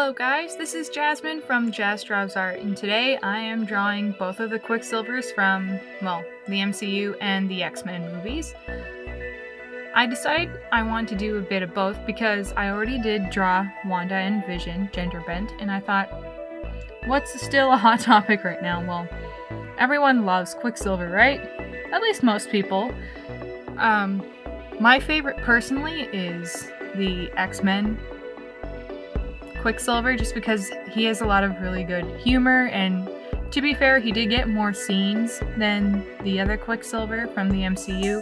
Hello guys, this is Jasmine from Jazz Draws Art, and today I am drawing both of the Quicksilvers from, the MCU and the X-Men movies. I decided I want to do a bit of both because I already did draw Wanda and Vision, gender bent, and I thought, what's still a hot topic right now? Well, everyone loves Quicksilver, right? At least most people. My favorite personally is the X-Men Quicksilver, just because he has a lot of really good humor, and to be fair, he did get more scenes than the other Quicksilver from the MCU,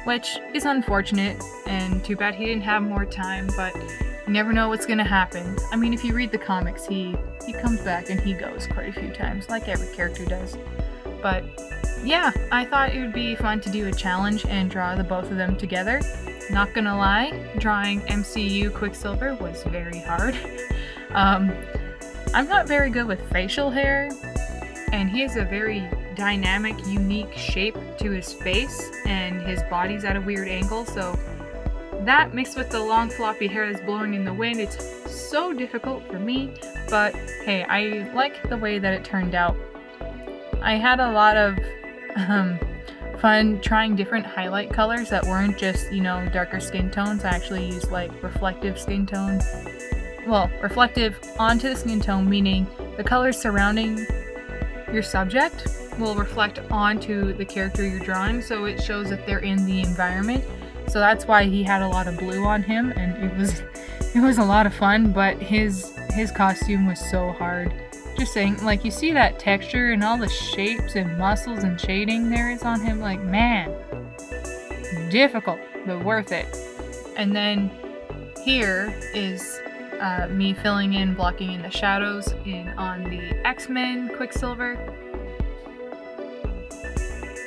which is unfortunate, and too bad he didn't have more time, but you never know what's gonna happen. I mean, if you read the comics, he comes back and he goes quite a few times, like every character does. But yeah, I thought it would be fun to do a challenge and draw the both of them together. Not gonna lie, drawing MCU Quicksilver was very hard. I'm not very good with facial hair, and he has a very dynamic, unique shape to his face, and his body's at a weird angle, so that mixed with the long floppy hair that's blowing in the wind, it's so difficult for me, but hey, I like the way that it turned out. I had a lot of fun trying different highlight colors that weren't just, darker skin tones. I actually used reflective skin tone. Well, reflective onto the skin tone, meaning the colors surrounding your subject will reflect onto the character you're drawing, so it shows that they're in the environment. So that's why he had a lot of blue on him, and it was a lot of fun, but his costume was so hard. Just saying, you see that texture and all the shapes and muscles and shading there is on him, man, difficult, but worth it. And then here is me filling in, blocking in the shadows on the X-Men Quicksilver.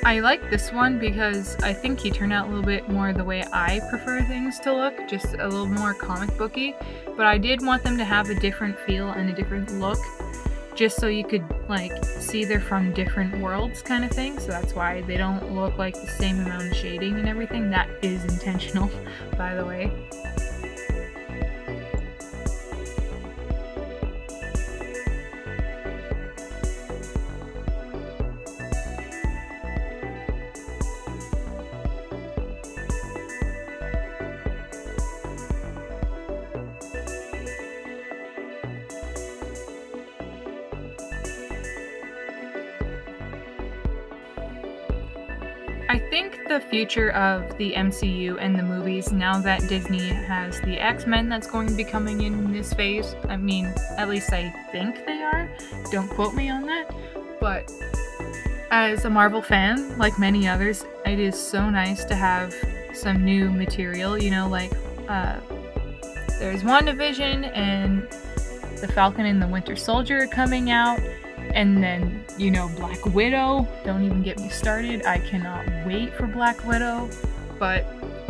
I like this one because I think he turned out a little bit more the way I prefer things to look, just a little more comic booky, but I did want them to have a different feel and a different look, just so you could see they're from different worlds kind of thing. So that's why they don't look like the same amount of shading and everything. That is intentional, by the way. I think the future of the MCU and the movies, now that Disney has the X-Men that's going to be coming in this phase, I mean, at least I think they are, don't quote me on that, but as a Marvel fan, like many others, it is so nice to have some new material, there's WandaVision and the Falcon and the Winter Soldier coming out. And then, Black Widow. Don't even get me started. I cannot wait for Black Widow. But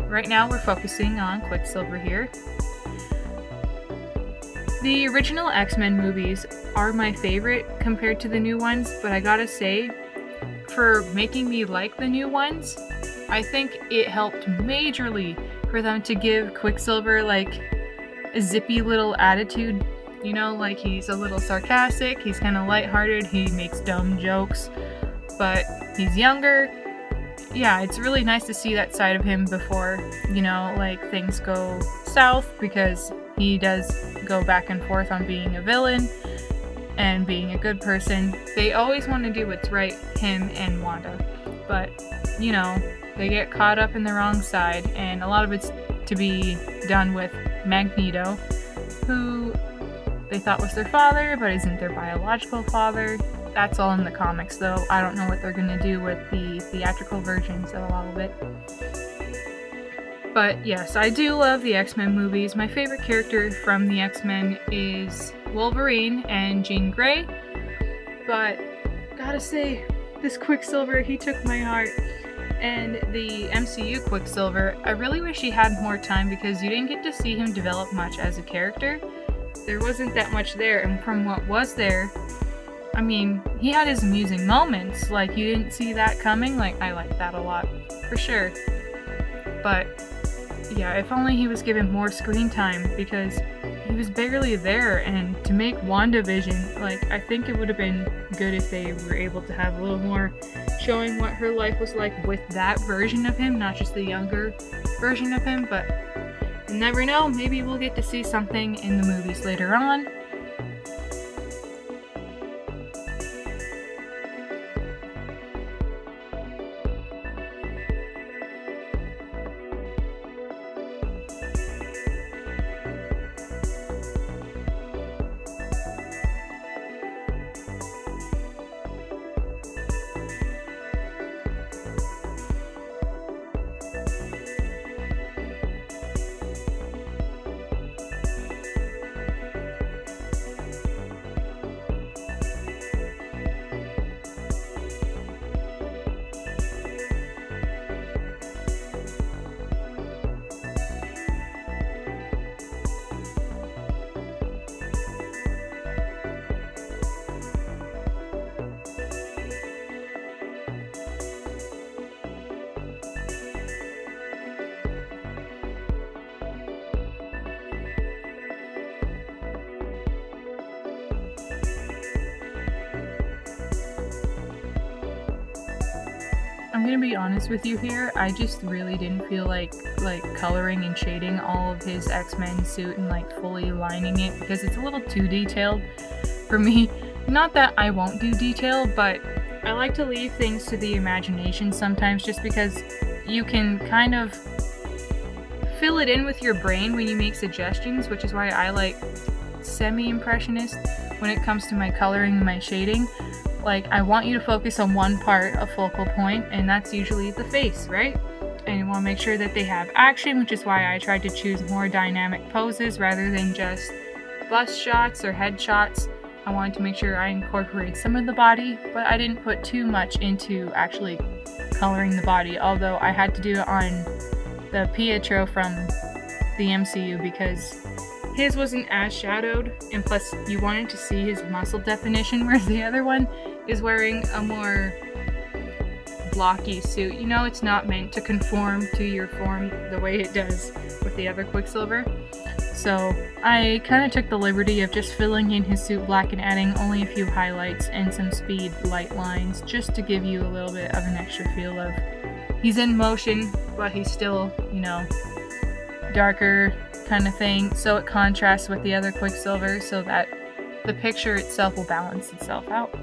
right now we're focusing on Quicksilver here. The original X-Men movies are my favorite compared to the new ones, but I gotta say, for making me like the new ones, I think it helped majorly for them to give Quicksilver a zippy little attitude. He's a little sarcastic, he's kind of lighthearted, he makes dumb jokes, but he's younger. Yeah, it's really nice to see that side of him before, things go south, because he does go back and forth on being a villain and being a good person. They always want to do what's right, him and Wanda, but, they get caught up in the wrong side, and a lot of it's to be done with Magneto, who they thought was their father, but isn't their biological father. That's all in the comics, though. I don't know what they're going to do with the theatrical versions of all of it. But yes, I do love the X-Men movies. My favorite character from the X-Men is Wolverine and Jean Grey. But gotta say, this Quicksilver, he took my heart. And the MCU Quicksilver, I really wish he had more time, because you didn't get to see him develop much as a character. There wasn't that much there, and from what was there, I mean, he had his amusing moments, you didn't see that coming, I like that a lot, for sure. But Yeah, if only he was given more screen time, because he was barely there, and to make WandaVision, like, I think it would have been good if they were able to have a little more showing what her life was like with that version of him, not just the younger version of him, but you never know, maybe we'll get to see something in the movies later on. I'm gonna be honest with you here, I just really didn't feel like coloring and shading all of his X-Men suit and like fully lining it, because it's a little too detailed for me. Not that I won't do detail, but I like to leave things to the imagination sometimes, just because you can kind of fill it in with your brain when you make suggestions, which is why I like semi-impressionist when it comes to my coloring and my shading. Like, I want you to focus on one part, a focal point, and that's usually the face, right? And you want to make sure that they have action, which is why I tried to choose more dynamic poses rather than just bust shots or head shots. I wanted to make sure I incorporate some of the body, but I didn't put too much into actually coloring the body, although I had to do it on the Pietro from the MCU because his wasn't as shadowed, and plus you wanted to see his muscle definition, whereas the other one is wearing a more blocky suit. You know, it's not meant to conform to your form the way it does with the other Quicksilver. So I kind of took the liberty of just filling in his suit black and adding only a few highlights and some speed light lines, just to give you a little bit of an extra feel of he's in motion, but he's still, you know, darker kind of thing, so it contrasts with the other Quicksilver so that the picture itself will balance itself out.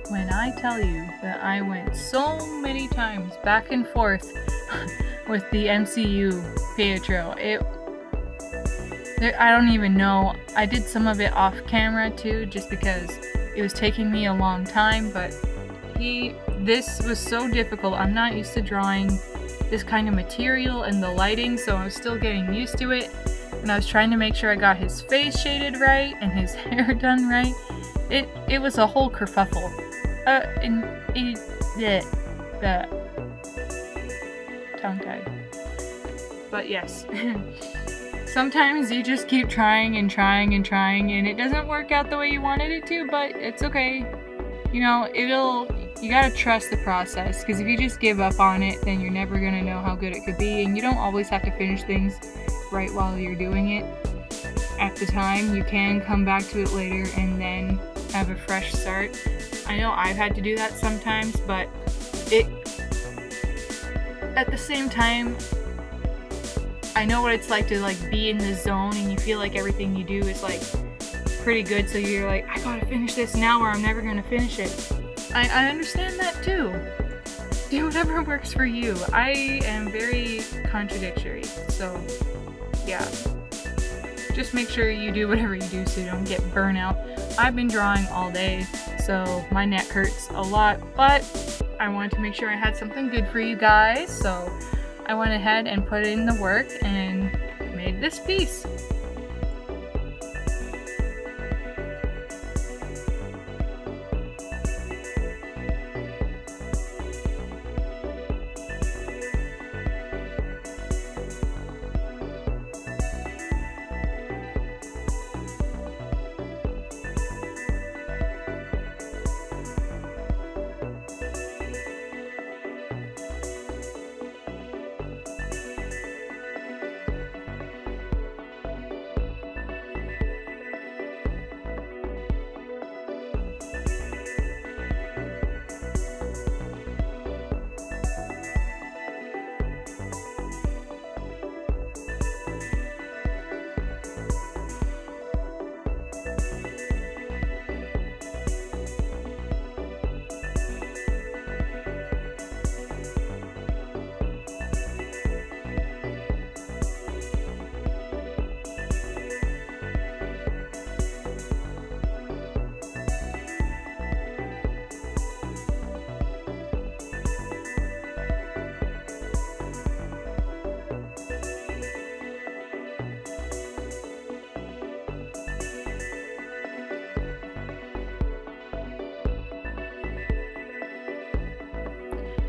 When I tell you that I went so many times back and forth with the MCU Pietro, I don't even know. I did some of it off camera too, just because It was taking me a long time, but this was so difficult. I'm not used to drawing this kind of material and the lighting, so I was still getting used to it. And I was trying to make sure I got his face shaded right and his hair done right. It was a whole kerfuffle. Tongue-tied. But yes. Sometimes you just keep trying and trying and trying, and it doesn't work out the way you wanted it to, but it's okay. You know, you gotta trust the process, because if you just give up on it, then you're never gonna know how good it could be, and you don't always have to finish things right while you're doing it at the time. You can come back to it later and then have a fresh start. I know I've had to do that sometimes, but at the same time, I know what it's like to like be in the zone and you feel like everything you do is like pretty good, so you're like, I gotta finish this now or I'm never gonna finish it. I understand that too. Do whatever works for you. I am very contradictory, so yeah. Just make sure you do whatever you do so you don't get burnout. I've been drawing all day, so my neck hurts a lot, but I wanted to make sure I had something good for you guys, so I went ahead and put in the work and made this piece.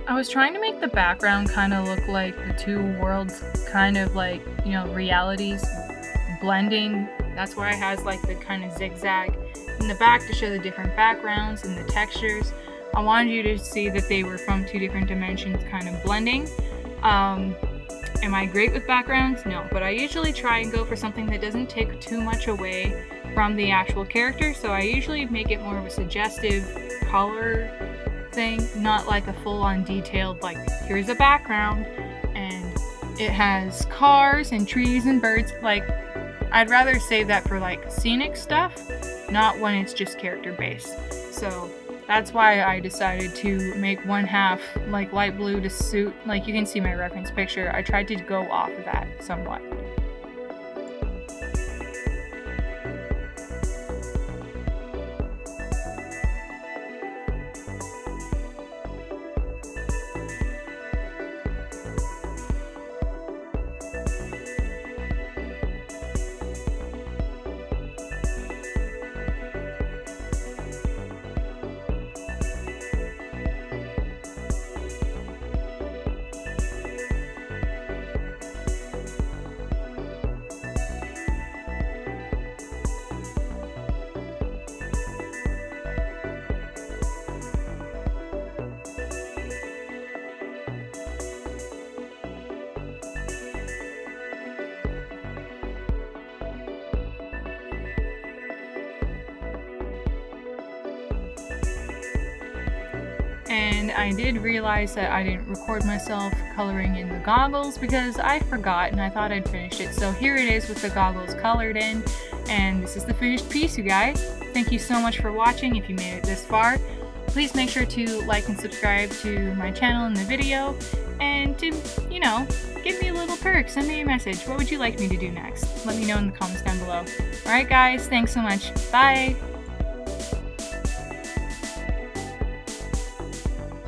I was trying to make the background kind of look like the two worlds kind of like, you know, realities blending. That's why it has like the kind of zigzag in the back to show the different backgrounds and the textures. I wanted you to see that they were from two different dimensions kind of blending. Am I great with backgrounds? No, but I usually try and go for something that doesn't take too much away from the actual character, so I usually make it more of a suggestive color thing, not like a full-on detailed, like, here's a background and it has cars and trees and birds. Like, I'd rather save that for like scenic stuff, not when it's just character based. So that's why I decided to make one half like light blue to suit, like you can see my reference picture. I tried to go off of that somewhat. And I did realize that I didn't record myself coloring in the goggles because I forgot and I thought I'd finished it. So here it is with the goggles colored in, and this is the finished piece, you guys. Thank you so much for watching. If you made it this far, please make sure to like and subscribe to my channel in the video, and to, you know, give me a little perk, send me a message. What would you like me to do next? Let me know in the comments down below. Alright guys, thanks so much. Bye!